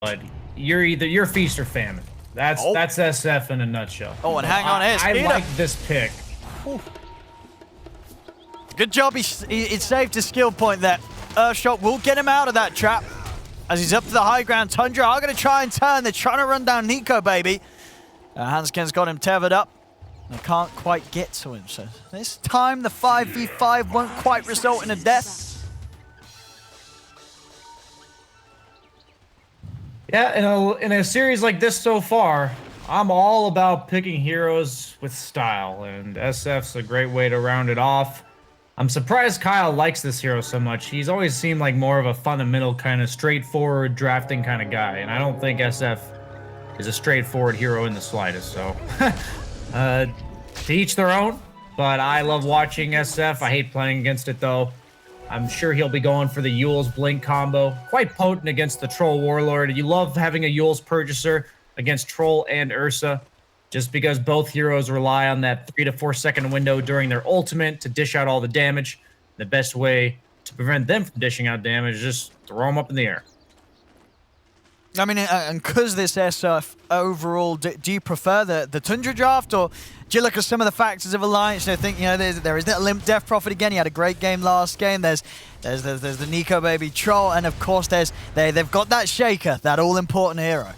but you're feast or famine. That's SF in a nutshell. Oh, and hang on here, I like this pick. Ooh. Good job, he saved his skill point there. Earthshot will get him out of that trap. As he's up to the high ground, Tundra are going to try and turn. They're trying to run down Nico, baby. Hanskin's got him tethered up. They can't quite get to him, so this time the 5v5 won't quite result in a death. Yeah, in a series like this so far, I'm all about picking heroes with style, and SF's a great way to round it off. I'm surprised Kyle likes this hero so much. He's always seemed like more of a fundamental kind of straightforward drafting kind of guy, and I don't think SF is a straightforward hero in the slightest, so to each their own, but I love watching SF. I hate playing against it though. I'm sure he'll be going for the Yule's Blink combo. Quite potent against the Troll Warlord. You love having a Yule's Purchaser against Troll and Ursa, just because both heroes rely on that 3 to 4 second window during their ultimate to dish out all the damage. The best way to prevent them from dishing out damage is just throw them up in the air. I mean, and because this SF overall, do you prefer the Tundra draft, or do you look at some of the factors of Alliance? You know, think, there is that Limp Death Prophet again. He had a great game last game. There's the Nico baby Troll, and of course they've got that Shaker, that all important hero.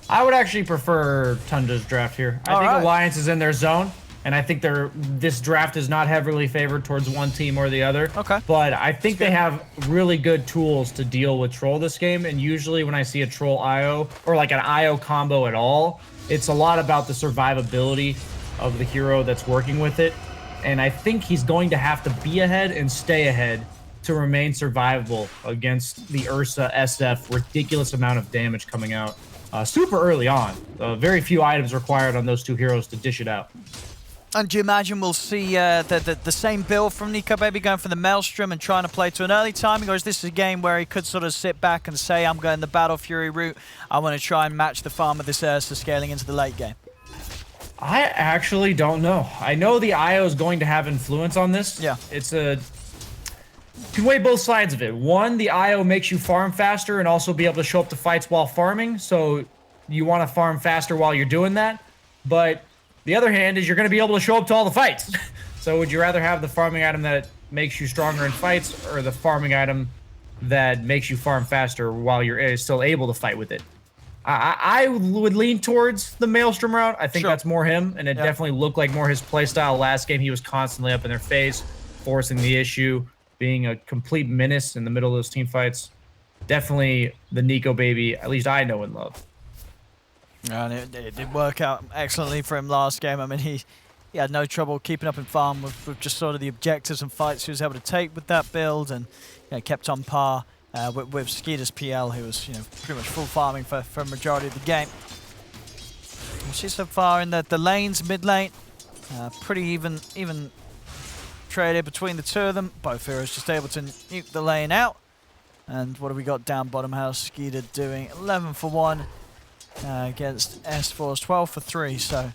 I would actually prefer Tundra's draft here. I think Alliance is in their zone, and I think this draft is not heavily favored towards one team or the other. Okay. But I think they have really good tools to deal with Troll this game, and usually when I see a Troll IO, or like an IO combo at all, it's a lot about the survivability of the hero that's working with it. And I think he's going to have to be ahead and stay ahead to remain survivable against the Ursa SF ridiculous amount of damage coming out super early on. Very few items required on those two heroes to dish it out. And do you imagine we'll see the same build from Nico Baby going for the Maelstrom and trying to play to an early timing, or is this a game where he could sort of sit back and say, I'm going the Battle Fury route, I want to try and match the farm of this Ursa scaling into the late game? I actually don't know. I know the IO is going to have influence on this. Yeah. You can weigh both sides of it. One, the IO makes you farm faster and also be able to show up to fights while farming, so you want to farm faster while you're doing that. But the other hand is you're going to be able to show up to all the fights. So would you rather have the farming item that makes you stronger in fights, or the farming item that makes you farm faster while you're still able to fight with it? I would lean towards the Maelstrom route. I think that's more him, and it definitely looked like more his playstyle last game. He was constantly up in their face, forcing the issue, being a complete menace in the middle of those team fights. Definitely the Nico baby, at least I know and love. And it did work out excellently for him last game. I mean, he had no trouble keeping up in farm with just sort of the objectives and fights he was able to take with that build, and kept on par with Skeeter's PL, who was pretty much full farming for a majority of the game. You see so far in the lanes, mid lane, pretty even traded between the two of them. Both heroes just able to nuke the lane out. And what have we got down bottom house? Skeeter doing 11 for 1 against S4's 12 for 3. So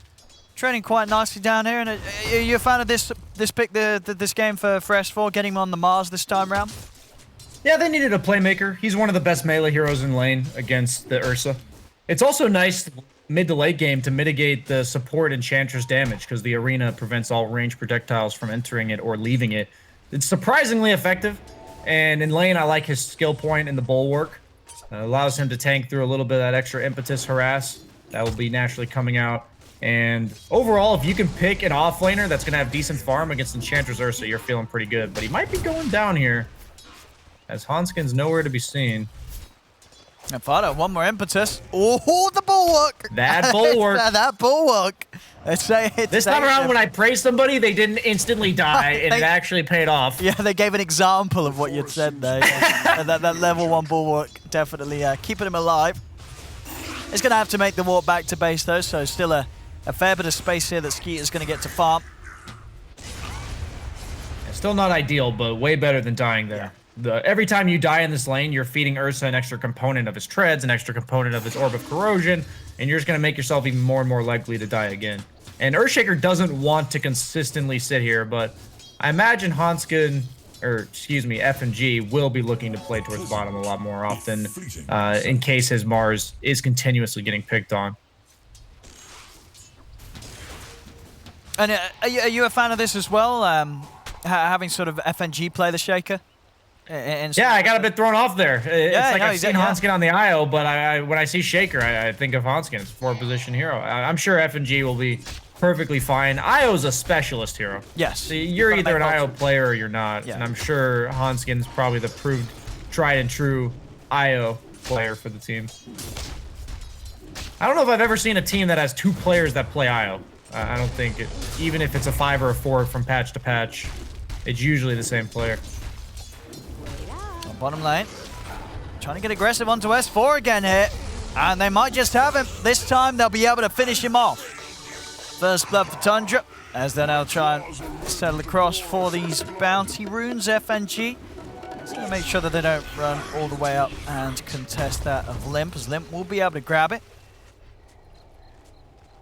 training quite nicely down here. And are you a fan of this pick, this game for S4, getting him on the Mars this time round? Yeah, they needed a playmaker. He's one of the best melee heroes in lane against the Ursa. It's also nice mid to late game to mitigate the support Enchantress damage, because the arena prevents all ranged projectiles from entering it or leaving it. It's surprisingly effective, and in lane I like his skill point in the bulwark. Allows him to tank through a little bit of that extra impetus harass that will be naturally coming out. And overall, if you can pick an offlaner that's going to have decent farm against Enchantress Ursa, you're feeling pretty good. But he might be going down here, as Hanskin's nowhere to be seen. And Fado, one more impetus. Oh, the bulwark! That bulwark. That bulwark. This time around, when I praised somebody, they didn't instantly die, and it actually paid off. Yeah, they gave an example of what you'd said there. Yeah. that level 1 bulwark definitely keeping him alive. He's going to have to make the walk back to base, though, so still a fair bit of space here that Skeeter's going to get to farm. Still not ideal, but way better than dying there. Every time you die in this lane, you're feeding Ursa an extra component of his treads, an extra component of his orb of corrosion, and you're just going to make yourself even more and more likely to die again. And Earthshaker doesn't want to consistently sit here, but I imagine Hanskin or excuse me, F and G will be looking to play towards bottom a lot more often in case his Mars is continuously getting picked on. And are you a fan of this as well? Having sort of FNG play the Shaker? Yeah, I got a bit thrown off there. It's like I've seen Hanskin on the IO, but when I see Shaker, I think of Hanskin. It's a 4-position hero. I'm sure FNG will be perfectly fine. IO's a specialist hero. Yes. So you're either an IO player or you're not. Yeah. And I'm sure Hanskin's probably the proved tried and true IO player for the team. I don't know if I've ever seen a team that has 2 players that play IO. I don't think it, even if it's a 5 or a 4 from patch to patch, it's usually the same player. On bottom lane, trying to get aggressive onto S4 again here, and they might just have him. This time they'll be able to finish him off. First blood for Tundra, as they now try and settle across for these bounty runes. FNG, just gonna make sure that they don't run all the way up and contest that of Limp, as Limp will be able to grab it.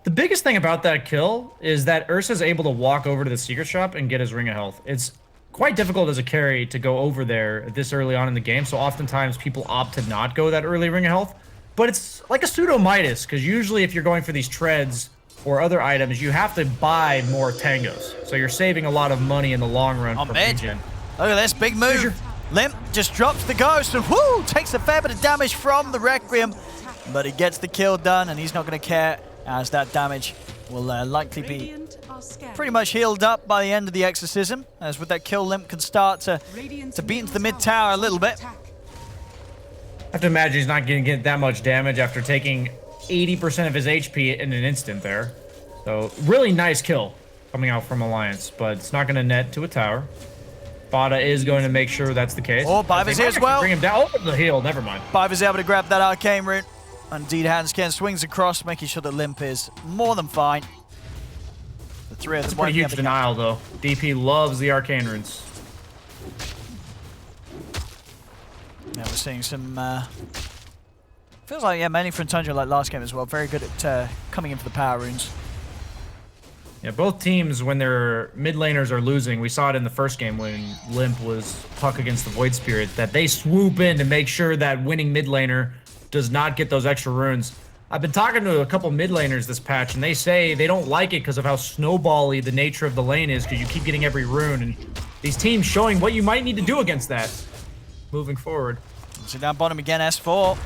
The biggest thing about that kill is that Ursa's able to walk over to the secret shop and get his ring of health. It's quite difficult as a carry to go over there this early on in the game, so oftentimes people opt to not go that early ring of health. But it's like a pseudo Midas, because usually if you're going for these treads or other items, you have to buy more tangos. So you're saving a lot of money in the long run for regen. Look at this big move. Limp just drops the ghost and whoo, takes a fair bit of damage from the Requiem, but he gets the kill done and he's not going to care, as that damage will likely be pretty much healed up by the end of the exorcism, as with that kill, Limp can start to beat into the mid tower a little bit. I have to imagine he's not going to get that much damage after taking 80% of his HP in an instant there. So really nice kill coming out from Alliance, but it's not going to net to a tower. Fada is going to make sure that's the case. Oh, Biva's here as well. Bring him down. Oh, the heal. Never mind. Biva's able to grab that arcane rune. Indeed, Hanskin swings across, making sure that Limp is more than fine. The 3 of them. That's a pretty huge denial, though. DP loves the arcane runes. Yeah, we're seeing some... feels like, yeah, mainly from Tundra like last game as well. Very good at coming in for the power runes. Yeah, both teams, when their mid laners are losing, we saw it in the first game when Limp was puck against the Void Spirit, that they swoop in to make sure that winning mid laner does not get those extra runes. I've been talking to a couple mid laners this patch, and they say they don't like it because of how snowbally the nature of the lane is, because you keep getting every rune, and these teams showing what you might need to do against that moving forward. So down bottom again, S4.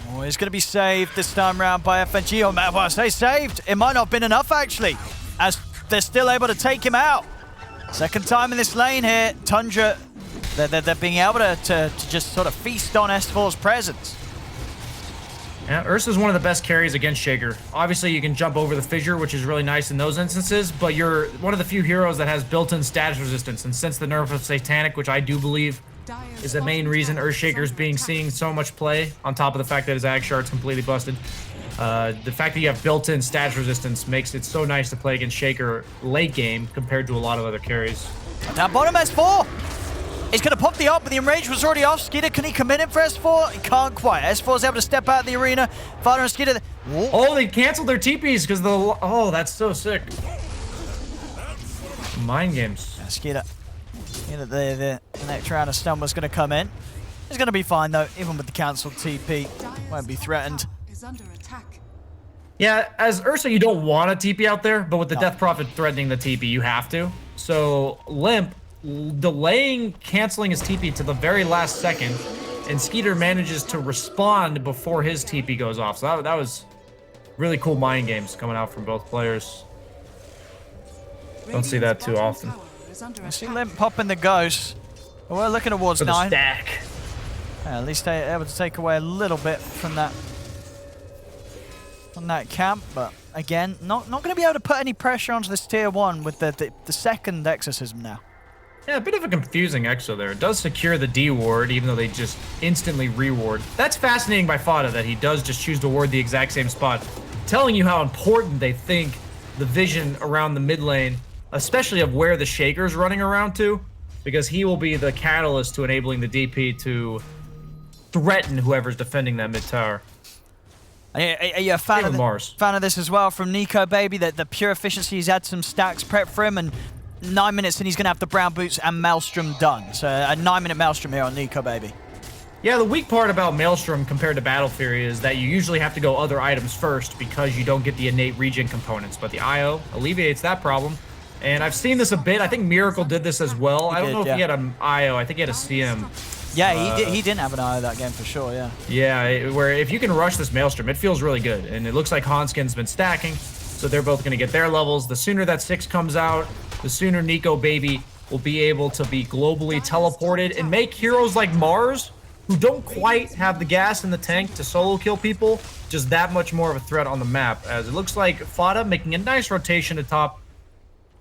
Oh, he's going to be saved this time round by FNG. Oh, man, well, I say saved. It might not have been enough, actually, as they're still able to take him out. Second time in this lane here. Tundra, they're being able to just sort of feast on S4's presence. Yeah, Ursa's one of the best carries against Shaker. Obviously, you can jump over the fissure, which is really nice in those instances, but you're one of the few heroes that has built-in status resistance, and since the nerf of Satanic, which I do believe is the main reason Earthshaker's seeing so much play, on top of the fact that his Ag Shard's completely busted, the fact that you have built-in status resistance makes it so nice to play against Shaker late game compared to a lot of other carries. Down bottom, S4. He's going to pop the ult, but the enrage was already off. Skeeter, can he commit it for S4? He can't quite. S4's able to step out of the arena. Fada and Skeeter. Oh, they canceled their TPs because the... Oh, that's so sick. Mind games. Yeah, Skeeter. The next round of stun was going to come in. He's going to be fine, though, even with the cancelled TP. Won't be threatened. Yeah, as Ursa, you don't want a TP out there, but with the Death Prophet threatening the TP, you have to. So, Limp delaying canceling his TP to the very last second, and Skeeter manages to respond before his TP goes off. So that was really cool mind games coming out from both players. Don't see that too often. I see Limp popping the ghost. But we're looking towards for the 9. Stack. Yeah, at least they're able to take away a little bit from that camp, but again, not going to be able to put any pressure onto this tier 1 with the second exorcism now. Yeah, a bit of a confusing exo there. It does secure the D ward, even though they just instantly reward. That's fascinating by Fada, that he does just choose to ward the exact same spot, telling you how important they think the vision around the mid lane, especially of where the Shaker's running around to, because he will be the catalyst to enabling the DP to threaten whoever's defending that mid tower. Are you a fan of this as well from Nico Baby? That the pure efficiency, he's had some stacks prep for him, and 9 minutes and he's going to have the brown boots and Maelstrom done. So a 9-minute Maelstrom here on Nico Baby. Yeah, the weak part about Maelstrom compared to Battle Fury is that you usually have to go other items first because you don't get the innate regen components. But the IO alleviates that problem. And I've seen this a bit. I think Miracle did this as well. I don't know if he had an IO. I think he had a CM. Yeah, he didn't have an IO that game for sure, yeah. Yeah, where if you can rush this Maelstrom, it feels really good. And it looks like Hanskin's been stacking, so they're both going to get their levels. The sooner that 6 comes out, the sooner Nico Baby will be able to be globally teleported and make heroes like Mars, who don't quite have the gas in the tank to solo kill people, just that much more of a threat on the map. As it looks like Fada making a nice rotation to top,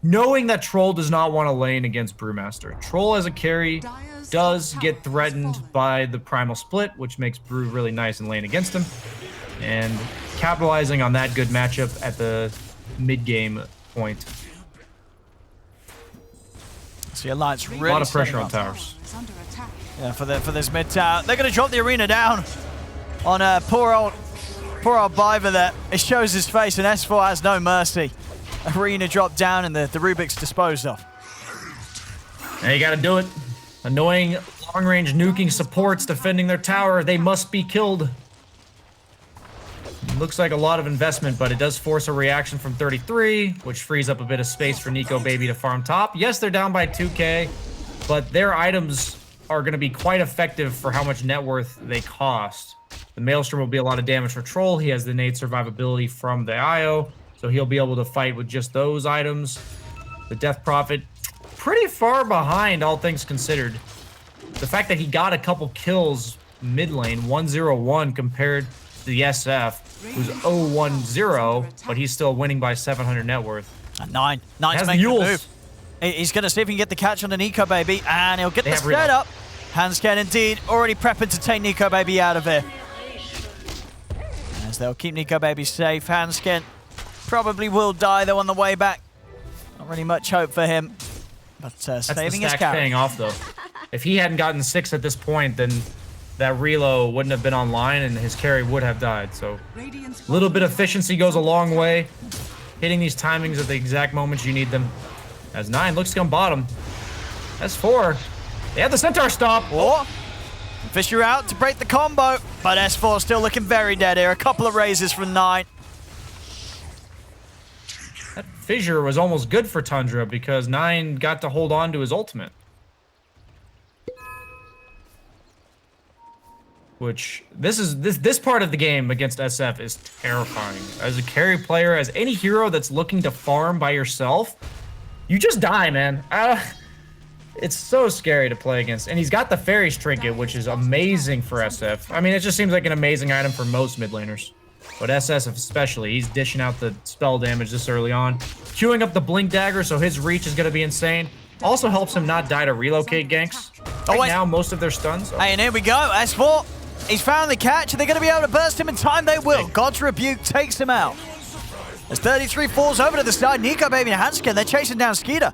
knowing that Troll does not want to lane against Brewmaster. Troll as a carry does get threatened by the Primal Split, which makes Brew really nice in lane against him. And capitalizing on that good matchup at the mid-game point. So the Alliance really a lot of pressure on towers. Yeah, for this mid tower. They're going to drop the arena down on poor old Biver there. It shows his face, and S4 has no mercy. Arena dropped down, and the Rubik's disposed of. Now you got to do it. Annoying long-range nuking supports defending their tower. They must be killed. Looks like a lot of investment, but it does force a reaction from 33, which frees up a bit of space for Nico Baby to farm top. Yes, they're down by 2k, but their items are going to be quite effective for how much net worth they cost. The Maelstrom will be a lot of damage for Troll. He has the innate survivability from the IO, so he'll be able to fight with just those items. The Death Prophet, pretty far behind, all things considered. The fact that he got a couple kills mid lane, 1-0-1 compared to the SF, who's 0-1-0, but he's still winning by 700 net worth. And Nine's making the move. He's going to see if he can get the catch on the Nico Baby, and he'll get the setup. Hanskin indeed already prepping to take Nico Baby out of here. As they'll keep Nico Baby safe. Hanskin probably will die though on the way back. Not really much hope for him, but saving his carry. Paying off though. If he hadn't gotten 6 at this point, then that reload wouldn't have been online and his carry would have died. So a little bit of efficiency goes a long way. Hitting these timings at the exact moments you need them. As 9 looks to come bottom. S4, they have the Centaur stop. Oh, Fisher out to break the combo, but S4 still looking very dead here. A couple of raises from 9. That fissure was almost good for Tundra because 9 got to hold on to his ultimate. Which, this part of the game against SF is terrifying. As a carry player, as any hero that's looking to farm by yourself, you just die, man. It's so scary to play against. And he's got the Fairy's Trinket, which is amazing for SF. I mean, it just seems like an amazing item for most mid laners. But SF especially, he's dishing out the spell damage this early on. Queuing up the Blink Dagger, so his reach is going to be insane. Also helps him not die to relocate ganks. Right now, most of their stuns. Hey, and here we go. S4, he's found the catch. Are they going to be able to burst him in time? They will. God's Rebuke takes him out. As 33 falls over to the side, Nico Baby and Hanskin, they're chasing down Skeeter.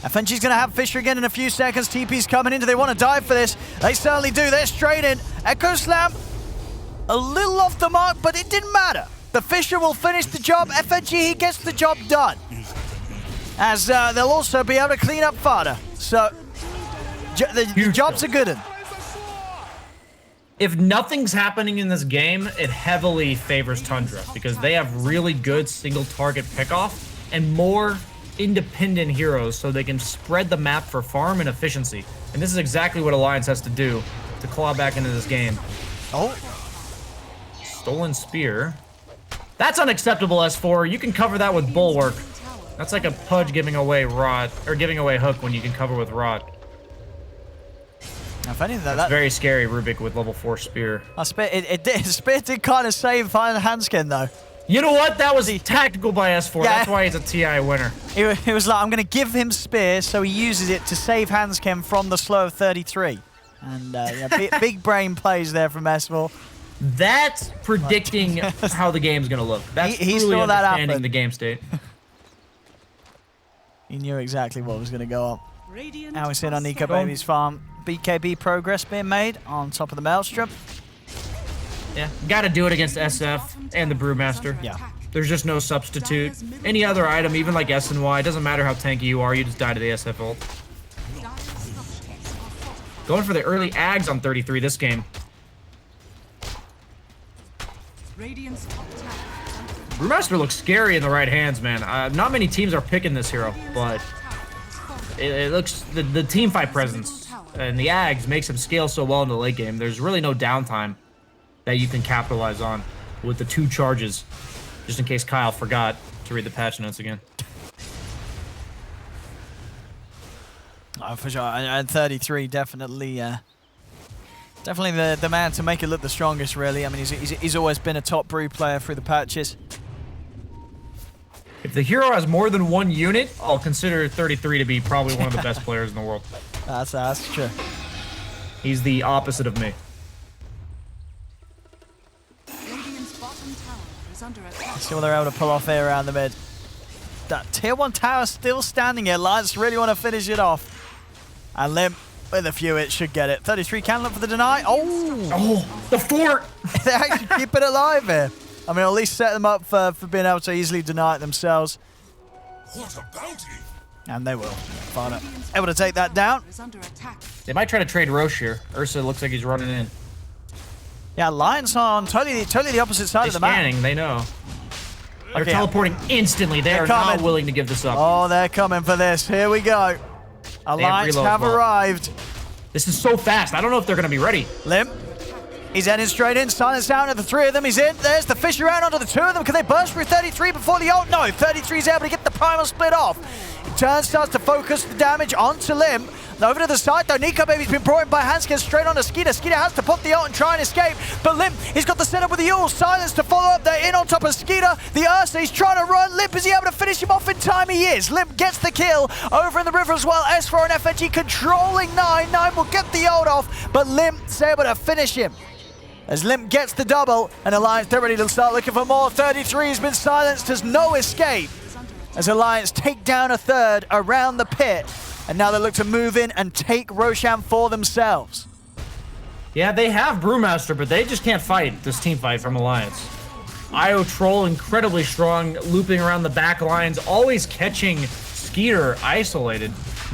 FNG's going to have Fisher again in a few seconds. TP's coming in. Do they want to dive for this? They certainly do. They're straight in. Echo Slam, a little off the mark, but it didn't matter. The Fisher will finish the job. FNG, he gets the job done. As they'll also be able to clean up Fada. So, the job's a good one. If nothing's happening in this game, it heavily favors Tundra because they have really good single target pickoff and more independent heroes so they can spread the map for farm and efficiency. And this is exactly what Alliance has to do to claw back into this game. Oh. Stolen Spear. That's unacceptable, S4. You can cover that with Bulwark. That's like a Pudge giving away Rot, or giving away Hook when you can cover with Rot. Now, if anything, that's very scary, Rubik, with level 4 Spear. Spear did kind of save Hanskin, though. You know what? That was tactical by S4. Yeah. That's why he's a TI winner. It was like, I'm going to give him Spear, so he uses it to save Hanskin from the slow of 33. And yeah, big brain plays there from S4. That's predicting how the game's going to look. That's he truly saw that understanding happen. the game state. He knew exactly what was going to go up. Now we're seeing on Nico Baby's farm. BKB progress being made on top of the Maelstrom. Yeah, got to do it against SF and the Brewmaster. Yeah. There's just no substitute. Any other item, even like S and Y, doesn't matter how tanky you are, you just die to the SF ult. Going for the early ags on 33 this game. Brewmaster looks scary in the right hands, man. Not many teams are picking this hero, but it looks the team fight presence and the ags makes him scale so well in the late game. There's really no downtime that you can capitalize on with the 2 charges. Just in case Kyle forgot to read the patch notes again. Oh, for sure. And 33 definitely, definitely the man to make it look the strongest. Really, I mean, he's always been a top brew player through the patches. If the hero has more than 1 unit, I'll consider 33 to be probably one of the best players in the world. That's true. He's the opposite of me. See what they're able to pull off here around the mid. That tier 1 tower still standing here. Lions really want to finish it off. And Limp, with a few hits, should get it. 33 can look for the deny. Oh, the fort! They actually keep it alive here. I mean, at least set them up for being able to easily deny it themselves. What a bounty! And they will. Fine. Able to take that down. They might try to trade Roche here. Ursa looks like he's running in. Yeah, Lions on totally the opposite side of the map. Scanning, they know. They're Okay, teleporting instantly. They are not willing to give this up. Oh, they're coming for this. Here we go. Alliance have arrived. This is so fast. I don't know if they're going to be ready. Limp. He's heading straight in. Silence down at the 3 of them. He's in. There's the fish around onto the 2 of them. Can they burst through 33 before the ult? No. 33 is able to get the primal split off. He turns, starts to focus the damage onto Limp. Over to the side though, Nico Baby's been brought in by Hanskins straight onto Skeeter. Skeeter has to pop the ult and try and escape, but Limp, he's got the setup with the ult. Silence to follow up, they're in on top of Skeeter. The Ursa, he's trying to run. Limp, is he able to finish him off in time? He is. Limp gets the kill over in the river as well. S4 and FNG controlling 9. 9 will get the ult off, but Limp's able to finish him. As Limp gets the double, and Alliance, they're ready to start looking for more. 33 has been silenced, has no escape. As Alliance take down a 3rd around the pit. And now they look to move in and take Roshan for themselves. Yeah, they have Brewmaster, but they just can't fight this team fight from Alliance. IO Troll, incredibly strong, looping around the back lines, always catching Skeeter isolated.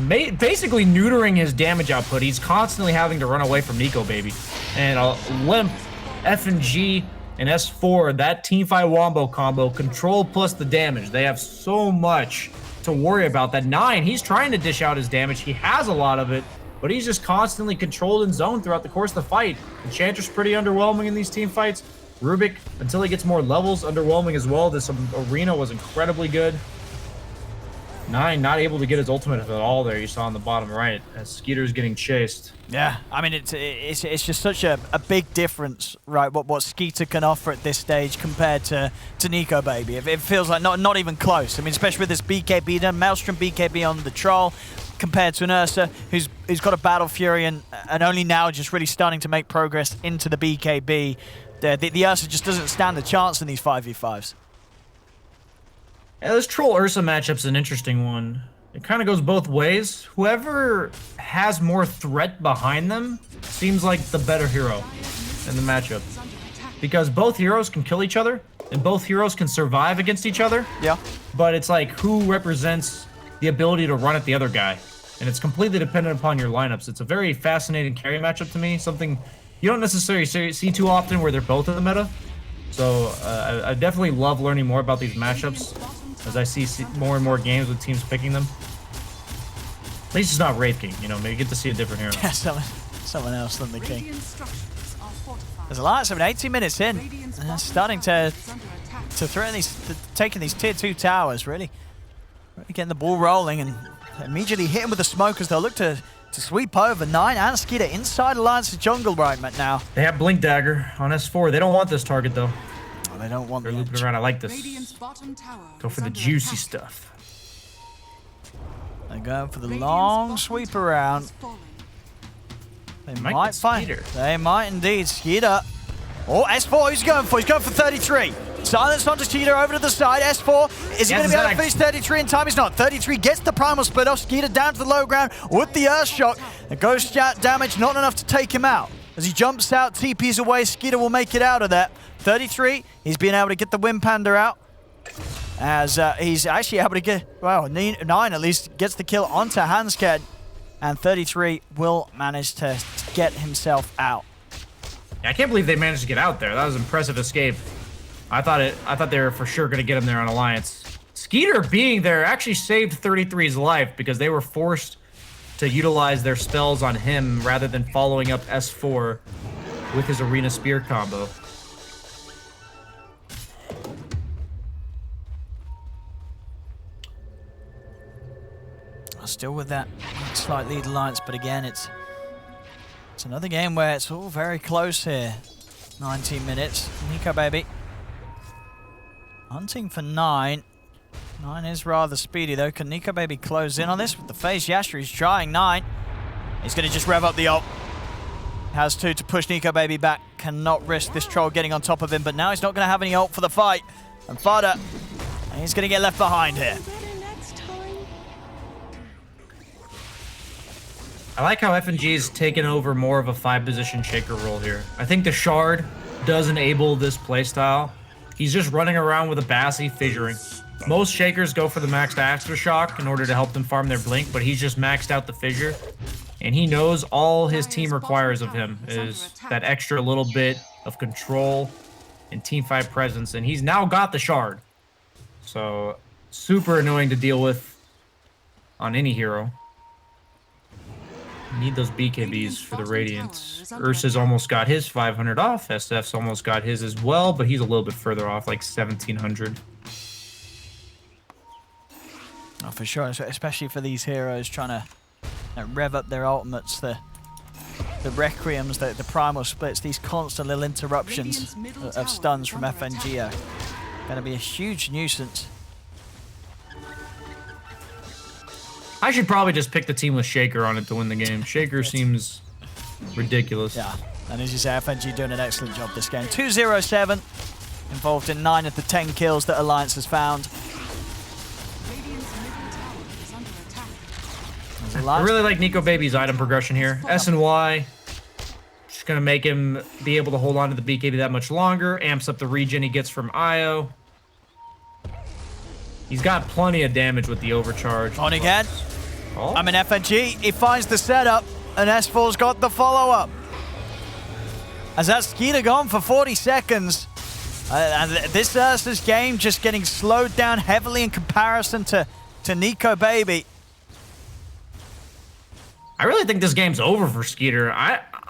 Basically neutering his damage output. He's constantly having to run away from Nico Baby. And Limp, FNG, and S4, that team fight wombo combo, control plus the damage. They have so much to worry about. That 9, he's trying to dish out his damage. He has a lot of it, but he's just constantly controlled and zoned throughout the course of the fight. Enchantress pretty underwhelming in these team fights. Rubik, until he gets more levels, underwhelming as well. This arena was incredibly good. 9 not able to get his ultimate at all there, you saw on the bottom right, as Skeeter's getting chased. Yeah, I mean, it's just such a big difference, right, what Skeeter can offer at this stage compared to Nico Baby. It feels like not even close. I mean, especially with this BKB, then Maelstrom BKB on the Troll, compared to an Ursa who's got a Battle Fury and only now just really starting to make progress into the BKB. The Ursa just doesn't stand a chance in these 5v5s. Yeah, this Troll Ursa matchup's an interesting one. It kind of goes both ways. Whoever has more threat behind them seems like the better hero in the matchup. Because both heroes can kill each other, and both heroes can survive against each other. Yeah. But it's like who represents the ability to run at the other guy. And it's completely dependent upon your lineups. It's a very fascinating carry matchup to me. Something you don't necessarily see too often where they're both in the meta. So I definitely love learning more about these matchups as I see more and more games with teams picking them. At least it's not Wraith King, you know, maybe get to see a different hero. Yeah, someone else than the King. There's Alliance, 18 minutes in, starting to threaten taking these tier 2 towers, really getting the ball rolling and immediately hitting with the smokers. They'll look to sweep over 9 and Skeeter inside Alliance's jungle right now. They have Blink Dagger on S4. They don't want this target though. Oh, they don't want. They're looping around. I like this. Go for the juicy stuff. They're going for the long sweep around. They might find. They might indeed. Skeeter. Oh, S4. Who's he going for? He's going for 33. Silence onto Skeeter over to the side. S4. Is he going to be able to finish 33 in time? He's not. 33 gets the primal split off. Skeeter down to the low ground with the Earth Shock. The Ghost Shout damage not enough to take him out. As he jumps out, TP's away. Skeeter will make it out of that. 33. He's been able to get the Wind Panda out. as he's actually able to get, well, 9 at least gets the kill onto Hansked, and 33 will manage to get himself out. Yeah, I can't believe they managed to get out there. That was an impressive escape. I thought they were for sure going to get him there on Alliance. Skeeter being there actually saved 33's life because they were forced to utilize their spells on him rather than following up S4 with his Arena Spear combo. Still with that slight lead Alliance, but again, it's another game where it's all very close here. 19 minutes. Nico Baby hunting for 9. 9 is rather speedy though. Can Nico Baby close in on this with the face? Yashi's trying 9. He's going to just rev up the ult. Has 2 to push Nico Baby back. Cannot risk this troll getting on top of him, but now he's not going to have any ult for the fight. And Fada, he's going to get left behind here. I like how FNG's taken over more of a 5-position shaker role here. I think the Shard does enable this playstyle. He's just running around with a Bassy fissuring. Most shakers go for the maxed Aftershock in order to help them farm their blink, but he's just maxed out the fissure. And he knows all his team requires of him is that extra little bit of control and teamfight presence, and he's now got the Shard. So, super annoying to deal with on any hero. Need those BKBs for the Radiance. Ursa's almost got his 500 off. SF's almost got his as well, but he's a little bit further off, like 1,700. Oh, for sure, especially for these heroes trying to rev up their ultimates, the Requiems, the Primal Splits, these constant little interruptions of stuns from FNG are going to be a huge nuisance. I should probably just pick the team with Shaker on it to win the game. Shaker seems ridiculous. Yeah, and as you say, FNG doing an excellent job this game. 207, involved in 9 of the 10 kills that Alliance has found. I really like Nico Baby's item progression here. S and Y, just gonna make him be able to hold on to the BKB that much longer. Amps up the regen he gets from IO. He's got plenty of damage with the overcharge. On again. Oh. I mean, FNG, he finds the setup, and S4's got the follow-up. As that Skeeter gone for 40 seconds. And this Ursa's game just getting slowed down heavily in comparison to Nico Baby. I really think this game's over for Skeeter.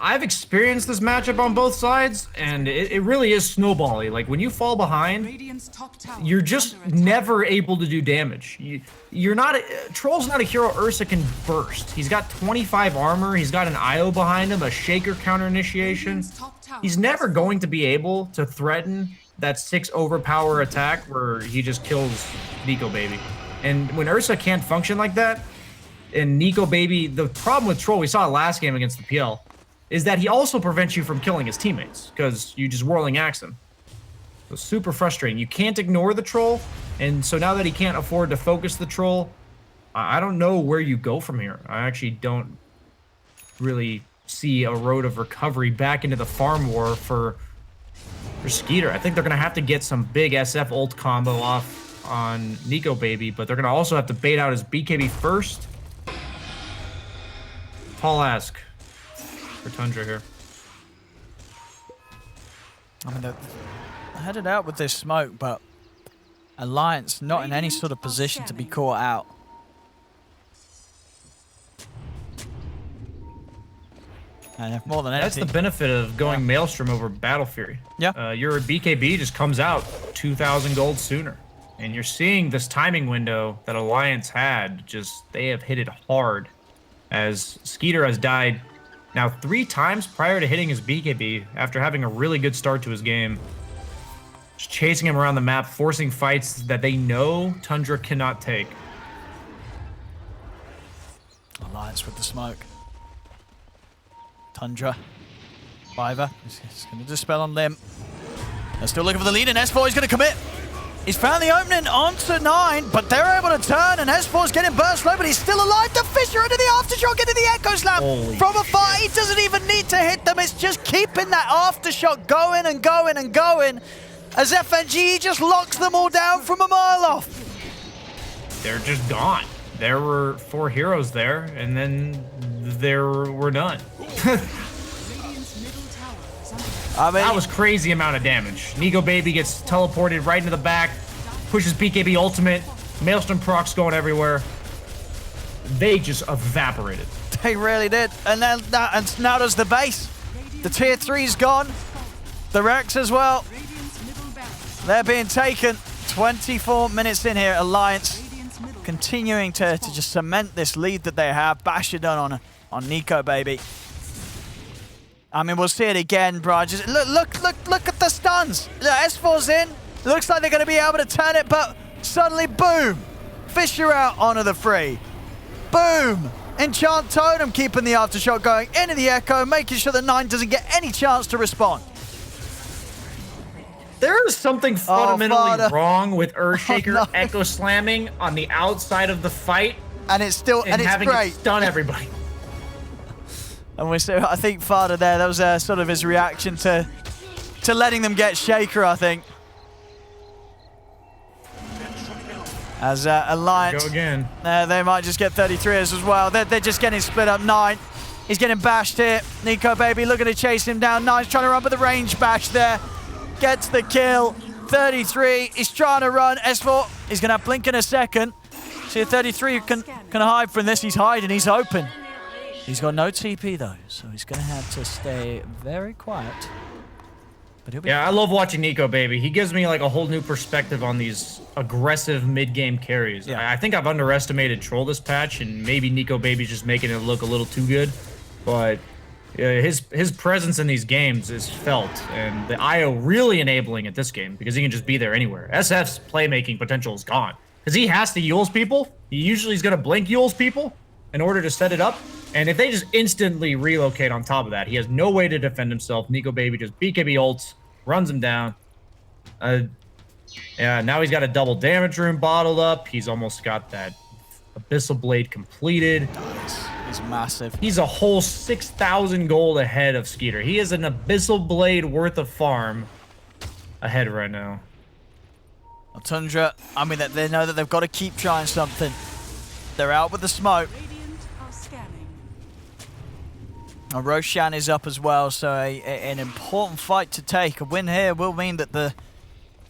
I've experienced this matchup on both sides, and it really is snowbally. Like, when you fall behind, you're just never able to do damage. You're not... Troll's not a hero Ursa can burst. He's got 25 armor, he's got an IO behind him, a Shaker counter initiation. He's never going to be able to threaten that 6 overpower attack where he just kills Nico Baby. And when Ursa can't function like that, and Nico Baby, the problem with Troll, we saw it last game against the PL, is that he also prevents you from killing his teammates because you just whirling axe him. So super frustrating. You can't ignore the Troll, and so now that he can't afford to focus the Troll, I don't know where you go from here. I actually don't really see a road of recovery back into the farm war for Skeeter. I think they're going to have to get some big SF ult combo off on Nico Baby, but they're going to also have to bait out his BKB first. Tall ask for Tundra here. I mean, they're headed out with this smoke, but Alliance not in any sort of position to be caught out. And if more than anything, that's the benefit of going Maelstrom over Battle Fury. Yeah. Your BKB just comes out 2,000 gold sooner. And you're seeing this timing window that Alliance had, they have hit it hard. As Skeeter has died now 3 times prior to hitting his BKB after having a really good start to his game. Just chasing him around the map, forcing fights that they know Tundra cannot take. Alliance with the smoke. Tundra. Fiver. He's going to dispel on Limb. They're still looking for the lead, and S4 is going to commit. He's found the opening onto 9, but they're able to turn, and S4's getting burst low, but he's still alive. The fissure into the aftershock, into the Echo Slam. Holy From afar, shit. he doesn't even need to hit them. It's just keeping that aftershock going and going and going. as FNG just locks them all down from a mile off. They're just gone. There were 4 heroes there, and then we're done. I mean, that was crazy amount of damage. Nico Baby gets teleported right into the back, pushes BKB ultimate, Maelstrom procs going everywhere. They just evaporated. They really did. And then now does the base. The tier 3's gone. The Rex as well. They're being taken. 24 minutes in here. Alliance continuing to just cement this lead that they have. Bash it done on Nico Baby. I mean, we'll see it again, bro. Just look at the stuns. Look, S4's in. Looks like they're going to be able to turn it, but suddenly, boom. Fisher out onto the free. Boom. Enchant Totem keeping the aftershock going into the Echo, making sure that 9 doesn't get any chance to respond. There is something fundamentally Fada. wrong with Earthshaker no. Echo slamming on the outside of the fight And it's still, and it's having great. it stun everybody. And I think Fada there, that was sort of his reaction to letting them get Shaker, I think. As Alliance, Go again. They might just get 33s as well. They're just getting split up. 9, he's getting bashed here. Nico Baby looking to chase him down. 9's trying to run, but the range bash there. Gets the kill. 33, he's trying to run. S4, he's going to have blink in a second. See, a 33 can hide from this. He's hiding, he's open. He's got no TP though, so he's going to have to stay very quiet. But he'll be Yeah, I love watching Nico Baby. He gives me like a whole new perspective on these aggressive mid-game carries. Yeah. I think I've underestimated Troll this patch, and maybe Nico Baby's just making it look a little too good. But his presence in these games is felt, and the IO really enabling it this game because he can just be there anywhere. SF's playmaking potential is gone because he has to Yules people. He usually is going to blink Yules people in order to set it up. And if they just instantly relocate on top of that, he has no way to defend himself. Nico Baby just BKB ults, runs him down. Yeah, now he's got a double damage room bottled up. He's almost got that Abyssal Blade completed. nice. He's massive. He's a whole 6,000 gold ahead of Skeeter. He is an Abyssal Blade worth of farm ahead right now. Well, Tundra, I mean, they know that they've got to keep trying something. They're out with the smoke. Roshan is up as well, so an important fight to take. A win here will mean that the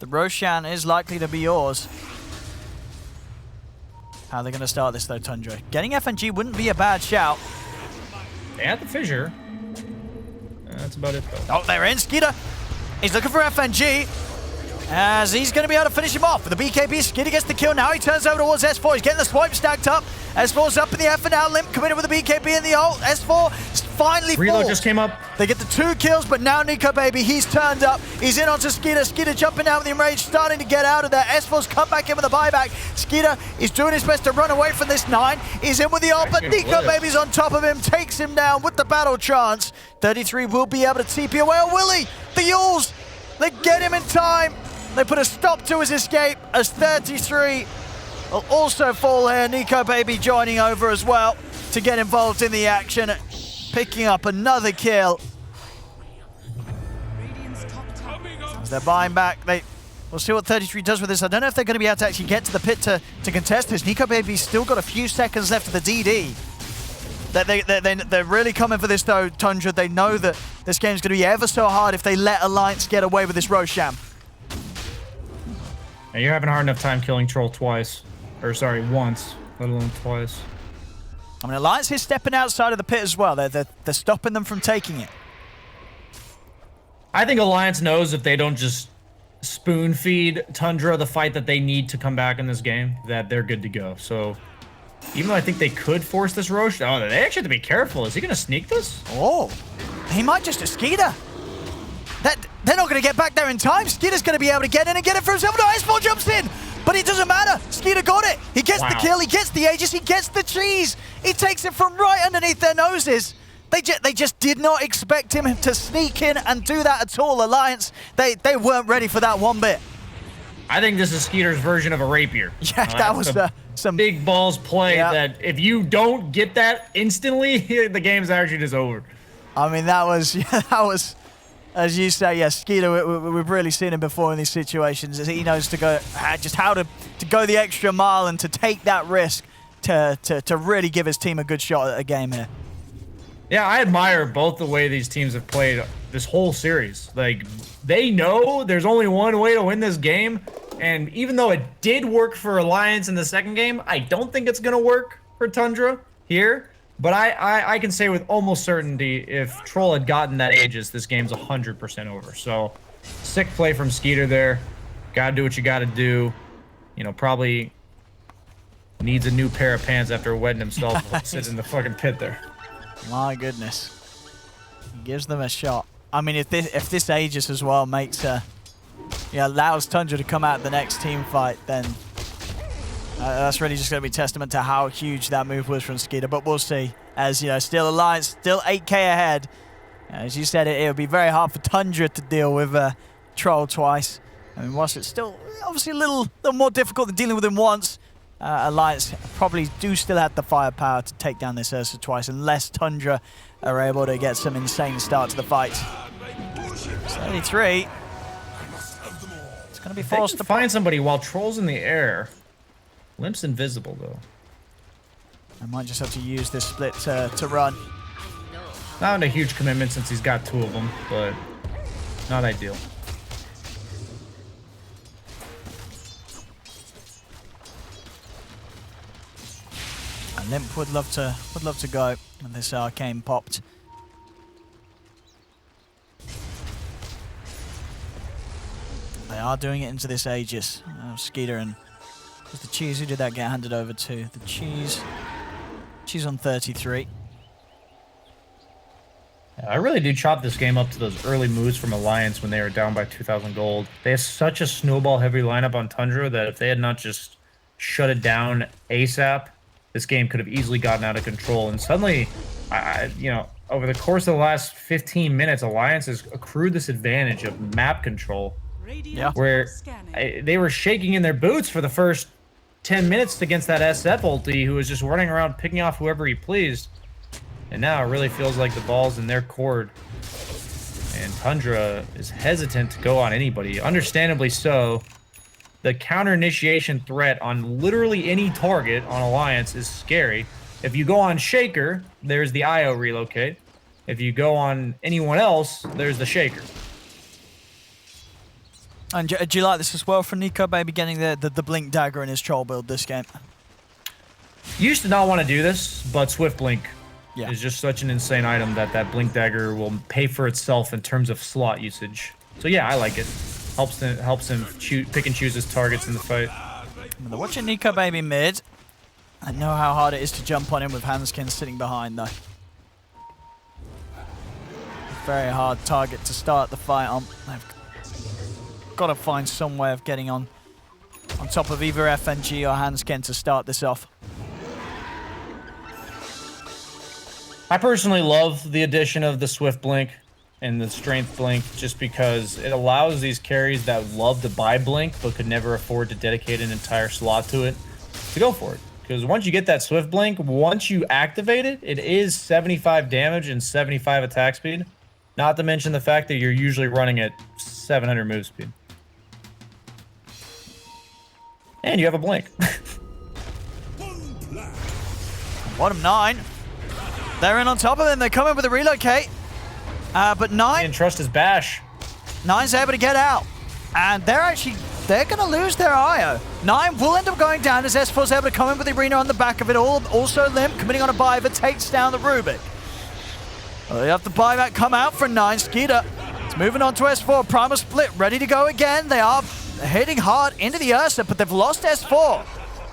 Roshan is likely to be yours. How are they going to start this though, Tundra? Getting FNG wouldn't be a bad shout. They had the fissure. That's about it though. Oh, they're in. Skeeter, he's looking for FNG. As he's going to be able to finish him off with the BKB. Skeeter gets the kill. Now he turns over towards S4. He's getting the swipe stacked up. S4's up in the F and now. Limp committed with the BKB in the ult. S4 finally Reload falls. just came up. They get the 2 kills, but now Nico Baby, he's turned up. He's in onto Skeeter. Skeeter jumping out with the enrage, starting to get out of there. S4's come back in with a buyback. Skeeter is doing his best to run away from this 9. He's in with the ult, but Nico Baby's on top of him, takes him down with the battle trance. 33 will be able to TP away. Oh, Willie, the Yules, they get him in time. They put a stop to his escape as 33 will also fall here. Nico Baby joining over as well to get involved in the action, picking up another kill. As they're buying back, we'll see what 33 does with this. I don't know if they're going to be able to actually get to the pit to contest this. Nico Baby's still got a few seconds left of the DD. They're really coming for this though, Tundra. They know that this game's going to be ever so hard if they let Alliance get away with this Roshan. And you're having a hard enough time killing Troll twice. Or sorry, once, let alone twice. I mean, Alliance is stepping outside of the pit as well. They're stopping them from taking it. I think Alliance knows if they don't just spoon feed Tundra the fight that they need to come back in this game, that they're good to go. So even though I think they could force this Roche, oh, they actually have to be careful. Is he going to sneak this? Oh, he might just a Skeeter. They're not going to get back there in time. Skeeter's going to be able to get in and get it for himself. No, S4 jumps in, but it doesn't matter. Skeeter got it. He gets the kill. He gets the Aegis. He gets the cheese. He takes it from right underneath their noses. They just did not expect him to sneak in and do that at all. Alliance, they weren't ready for that one bit. I think this is Skeeter's version of a rapier. Yeah, that was some big balls play that if you don't get that instantly, the game's actually just over. I mean, that was As you say, yes, Skeeter, we've really seen him before in these situations. He knows to go, just how to go the extra mile and to take that risk to really give his team a good shot at a game here. Yeah, I admire both the way these teams have played this whole series. Like, they know there's only one way to win this game, and even though it did work for Alliance in the second game, I don't think it's going to work for Tundra here. But I can say with almost certainty, if Troll had gotten that Aegis, this game's 100% over. So, sick play from Skeeter there. Gotta do what you gotta do. You know, probably needs a new pair of pants after wetting himself sitting in the fucking pit there. My goodness. He gives them a shot. I mean, if this Aegis as well makes allows Tundra to come out the next team fight, then that's really just going to be testament to how huge that move was from Skeeter. But we'll see. As you know, still Alliance, still 8k ahead. As you said, it would be very hard for Tundra to deal with Troll twice. I mean, whilst it's still obviously a little more difficult than dealing with him once, Alliance probably do still have the firepower to take down this Ursa twice, unless Tundra are able to get some insane start to the fight. 73. It's going to be forced to find somebody while Troll's in the air. Limp's invisible, though. I might just have to use this split to run. Not a huge commitment since he's got two of them, but not ideal. And Limp would love to go when this Arcane popped. They are doing it into this Aegis. Skeeter and the Cheese, who did that get handed over to? The Cheese on 33. I really do chalk this game up to those early moves from Alliance when they were down by 2,000 gold. They have such a snowball-heavy lineup on Tundra that if they had not just shut it down ASAP, this game could have easily gotten out of control. And suddenly, you know, over the course of the last 15 minutes, Alliance has accrued this advantage of map control. Yeah. Where they were shaking in their boots for the first 10 minutes against that SF ulti, who was just running around picking off whoever he pleased. And now it really feels like the ball's in their court. And Tundra is hesitant to go on anybody. Understandably so. The counter initiation threat on literally any target on Alliance is scary. If you go on Shaker, there's the IO relocate. If you go on anyone else, there's the Shaker. And do you like this as well for Nico Baby getting the Blink Dagger in his Troll build this game? Used to not want to do this, but Swift Blink Yeah. is just such an insane item that Blink Dagger will pay for itself in terms of slot usage. So yeah, I like it. Helps him pick and choose his targets in the fight. They're watching Nico Baby mid. I know how hard it is to jump on him with Hanskin sitting behind though. Very hard target to start the fight on. They've got to find some way of getting on top of either FNG or Hanskin to start this off. I personally love the addition of the Swift Blink and the Strength Blink just because it allows these carries that love to buy Blink but could never afford to dedicate an entire slot to it to go for it. Because once you get that Swift Blink, once you activate it, it is 75 damage and 75 attack speed. Not to mention the fact that you're usually running at 700 move speed. And you have a Blink. Bottom 9. They're in on top of him. They come in with a relocate. But 9... He didn't trust his bash. 9's able to get out. And they're going to lose their IO. 9 will end up going down as S4's able to come in with the arena on the back of it all. Also Limp committing on a buyback takes down the Rubik. Well, they have the buyback come out for 9. Skeeter is moving on to S4. Primal split ready to go again. They are hitting hard into the Ursa, but they've lost S4.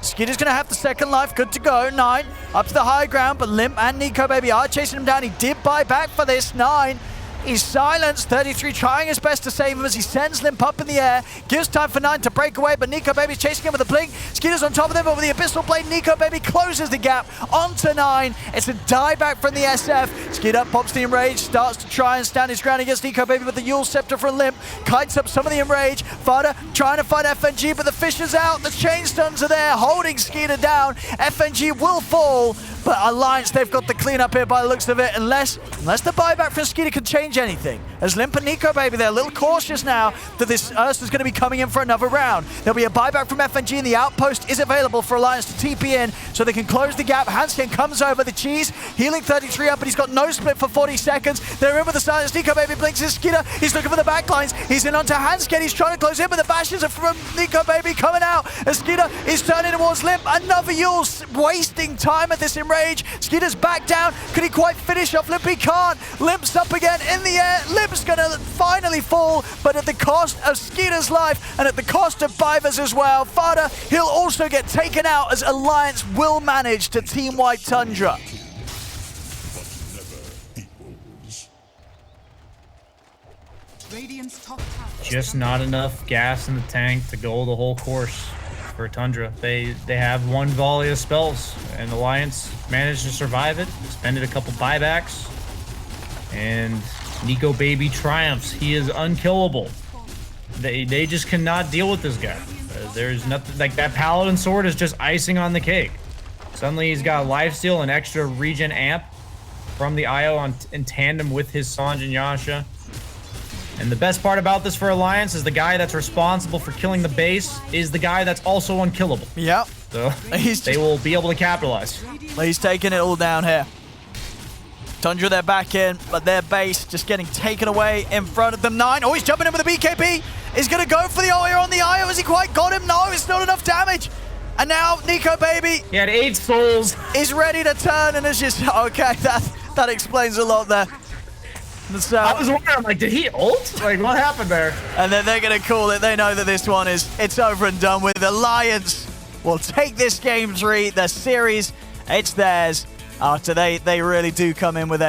Skeeter's going to have the second life. Good to go. 9 up to the high ground, but Limp and Nico Baby are chasing him down. He did buy back for this. 9 He's silenced. 33 trying his best to save him as he sends Limp up in the air. Gives time for 9 to break away, but Nico Baby's chasing him with a blink. Skeeter's on top of him, but with the Abyssal Blade, Nico Baby closes the gap onto 9. It's a dieback from the SF. Skeeter pops the Enrage, starts to try and stand his ground against Nico Baby with the Yule Scepter from Limp. Kites up some of the Enrage. Fada trying to fight FNG, but the fish is out. The chain stuns are there, holding Skeeter down. FNG will fall, but Alliance, they've got the clean up here by the looks of it, unless the buyback from Skeeter can change anything. as Limp and Nico Baby, they're a little cautious now that this Ursa's going to be coming in for another round. There'll be a buyback from FNG, and the outpost is available for Alliance to TP in so they can close the gap. Hanskin comes over the cheese, healing 33 up, but he's got no split for 40 seconds. They're in with the silence. Nico Baby blinks his Skidder. He's looking for the backlines. He's in onto Hanskin. He's trying to close in, but the bashes are from Nico Baby coming out. As Skidder is turning towards Limp. Another Yule wasting time at this enrage. Skidder's back down. Could he quite finish off Limp? He can't. Limp's up again in the air. Limp's going to finally fall, but at the cost of Skidder's life and at the cost of Biver's as well. Fada, he'll also get taken out as Alliance will manage to team wipe Tundra. Just not enough gas in the tank to go the whole course for Tundra. They have one volley of spells, and Alliance managed to survive it, spended a couple buybacks, and Nico Baby triumphs. He is unkillable. They just cannot deal with this guy. There's nothing, like that Paladin sword is just icing on the cake. Suddenly he's got lifesteal and extra regen amp from the IO in tandem with his Sanj and Yasha. And the best part about this for Alliance is the guy that's responsible for killing the base is the guy that's also unkillable. Yep. So they will be able to capitalize. He's taking it all down here. Tundra, they're back in, but their base just getting taken away in front of them. 9. Oh, he's jumping in with a BKB. He's going to go for the ult on the IO. Has he quite got him? No, it's not enough damage. And now Nico Baby. He had 8 souls. Is ready to turn, and it's just, okay, that explains a lot there. So, I was wondering, I'm like, did he ult? Like, what happened there? And then they're going to call it. They know that this one it's over and done with. Alliance will take this game 3. The series, it's theirs. After they really do come in with a